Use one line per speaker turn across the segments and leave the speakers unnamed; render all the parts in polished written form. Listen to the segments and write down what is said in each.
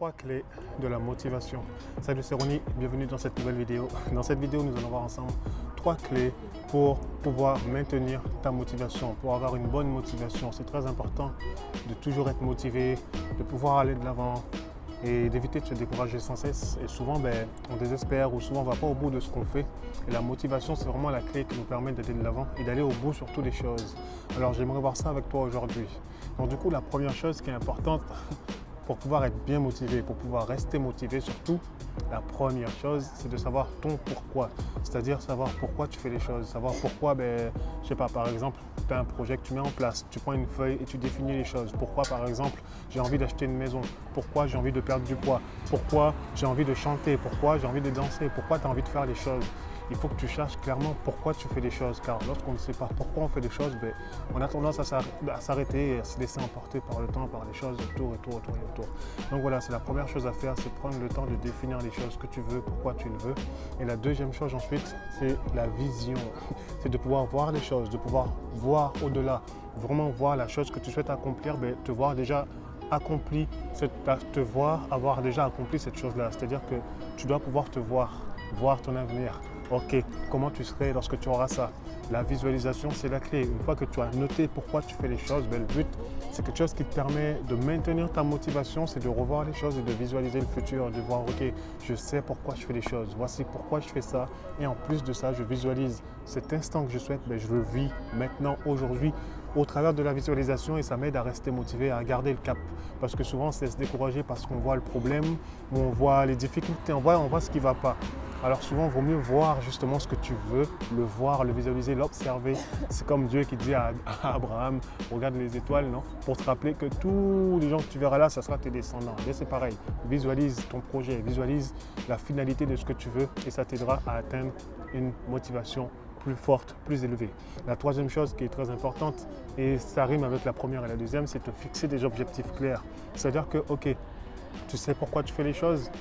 3 clés de la motivation. Salut, c'est Ronnie, bienvenue dans cette nouvelle vidéo. Dans cette vidéo, nous allons voir ensemble 3 clés pour pouvoir maintenir ta motivation, pour avoir une bonne motivation. C'est très important de toujours être motivé, de pouvoir aller de l'avant et d'éviter de se décourager sans cesse. Et souvent, on désespère ou souvent on ne va pas au bout de ce qu'on fait. Et la motivation, c'est vraiment la clé qui nous permet d'aller de l'avant et d'aller au bout sur toutes les choses. Alors, j'aimerais voir ça avec toi aujourd'hui. Donc du coup, la première chose qui est importante pour pouvoir être bien motivé, pour pouvoir rester motivé surtout, la première chose, c'est de savoir ton pourquoi. C'est-à-dire savoir pourquoi tu fais les choses, savoir pourquoi, je sais pas, par exemple, tu as un projet que tu mets en place, tu prends une feuille et tu définis les choses. Pourquoi, par exemple, j'ai envie d'acheter une maison? Pourquoi j'ai envie de perdre du poids? Pourquoi j'ai envie de chanter? Pourquoi j'ai envie de danser? Pourquoi tu as envie de faire les choses? Il faut que tu cherches clairement pourquoi tu fais les choses, car lorsqu'on ne sait pas pourquoi on fait les choses, on a tendance à s'arrêter et à se laisser emporter par le temps, par les choses autour. Donc voilà, c'est la première chose à faire, c'est prendre le temps de définir les choses que tu veux, pourquoi tu le veux. Et la deuxième chose ensuite, c'est la vision. C'est de pouvoir voir les choses, de pouvoir voir au-delà, vraiment voir la chose que tu souhaites accomplir, te voir déjà accompli, te voir avoir déjà accompli cette chose-là. C'est-à-dire que tu dois pouvoir te voir ton avenir. Ok, comment tu serais lorsque tu auras ça? La visualisation, c'est la clé. Une fois que tu as noté pourquoi tu fais les choses, le but, c'est quelque chose qui te permet de maintenir ta motivation, c'est de revoir les choses et de visualiser le futur, de voir, ok, je sais pourquoi je fais les choses, voici pourquoi je fais ça. Et en plus de ça, je visualise cet instant que je souhaite, je le vis maintenant, aujourd'hui, au travers de la visualisation, et ça m'aide à rester motivé, à garder le cap. Parce que souvent, c'est se décourager parce qu'on voit le problème, ou on voit les difficultés, on voit ce qui ne va pas. Alors souvent, il vaut mieux voir justement ce que tu veux, le voir, le visualiser, l'observer. C'est comme Dieu qui dit à Abraham, regarde les étoiles, non? Pour te rappeler que tous les gens que tu verras là, ça sera tes descendants. Et c'est pareil, visualise ton projet, visualise la finalité de ce que tu veux et ça t'aidera à atteindre une motivation plus forte, plus élevée. La troisième chose qui est très importante, et ça rime avec la première et la deuxième, c'est de fixer des objectifs clairs. C'est-à-dire que, ok, tu sais pourquoi tu fais les choses,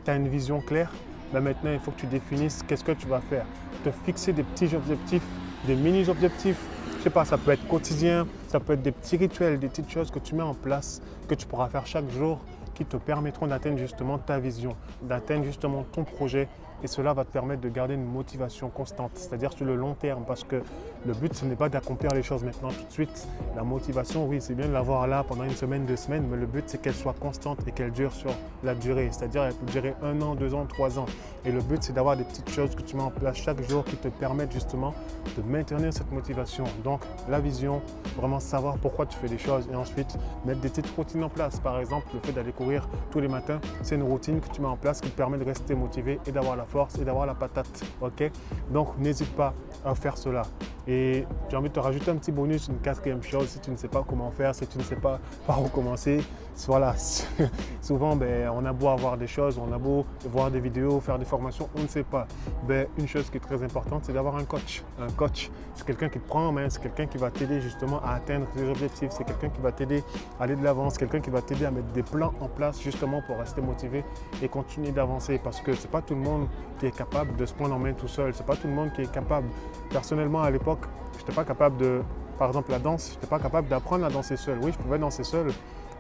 tu as une vision claire, maintenant il faut que tu définisses qu'est-ce que tu vas faire. Te fixer des petits objectifs, des mini-objectifs, je sais pas, ça peut être quotidien, ça peut être des petits rituels, des petites choses que tu mets en place, que tu pourras faire chaque jour, qui te permettront d'atteindre justement ta vision, d'atteindre justement ton projet. Et cela va te permettre de garder une motivation constante, c'est-à-dire sur le long terme, parce que le but, ce n'est pas d'accomplir les choses maintenant tout de suite. La motivation, oui, c'est bien de l'avoir là pendant une semaine, 2 semaines, mais le but, c'est qu'elle soit constante et qu'elle dure sur la durée, c'est-à-dire elle peut durer 1 an, 2 ans, 3 ans. Et le but, c'est d'avoir des petites choses que tu mets en place chaque jour qui te permettent justement de maintenir cette motivation. Donc, la vision, vraiment savoir pourquoi tu fais les choses et ensuite mettre des petites routines en place. Par exemple, le fait d'aller courir tous les matins, c'est une routine que tu mets en place qui te permet de rester motivé et d'avoir la force et d'avoir la patate, ok? Donc n'hésite pas à faire cela. Et j'ai envie de te rajouter un petit bonus, une 4e chose, si tu ne sais pas comment faire, si tu ne sais pas par où commencer, voilà, souvent on a beau avoir des choses, on a beau voir des vidéos, faire des formations, on ne sait pas. Une chose qui est très importante, c'est d'avoir un coach. Un coach, c'est quelqu'un qui te prend en main, c'est quelqu'un qui va t'aider justement à atteindre tes objectifs, c'est quelqu'un qui va t'aider à aller de l'avant, c'est quelqu'un qui va t'aider à mettre des plans en place justement pour rester motivé et continuer d'avancer, parce que c'est pas tout le monde qui est capable de se prendre en main tout seul, c'est pas tout le monde qui est capable. Personnellement, à l'époque, je n'étais pas capable de, par exemple la danse, je n'étais pas capable d'apprendre à danser seul. Oui, je pouvais danser seul,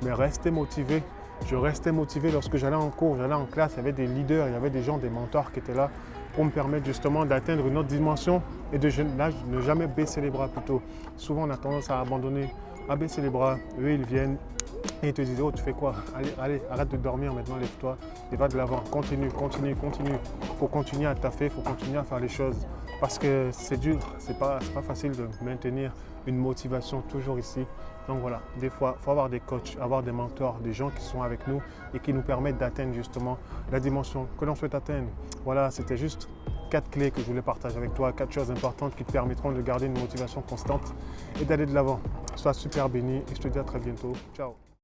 mais rester motivé. Je restais motivé lorsque j'allais en cours, j'allais en classe, il y avait des leaders, il y avait des gens, des mentors qui étaient là pour me permettre justement d'atteindre une autre dimension et de ne jamais baisser les bras plutôt. Souvent, on a tendance à abandonner, à baisser les bras. Eux, ils viennent et ils te disent, oh, tu fais quoi? Allez, arrête de dormir maintenant, lève-toi et va de l'avant. Continue. Il faut continuer à taffer, il faut continuer à faire les choses. Parce que c'est dur, c'est pas facile de maintenir une motivation toujours ici. Donc voilà, des fois, il faut avoir des coachs, avoir des mentors, des gens qui sont avec nous et qui nous permettent d'atteindre justement la dimension que l'on souhaite atteindre. Voilà, c'était juste 4 clés que je voulais partager avec toi, 4 choses importantes qui te permettront de garder une motivation constante et d'aller de l'avant. Sois super béni et je te dis à très bientôt. Ciao.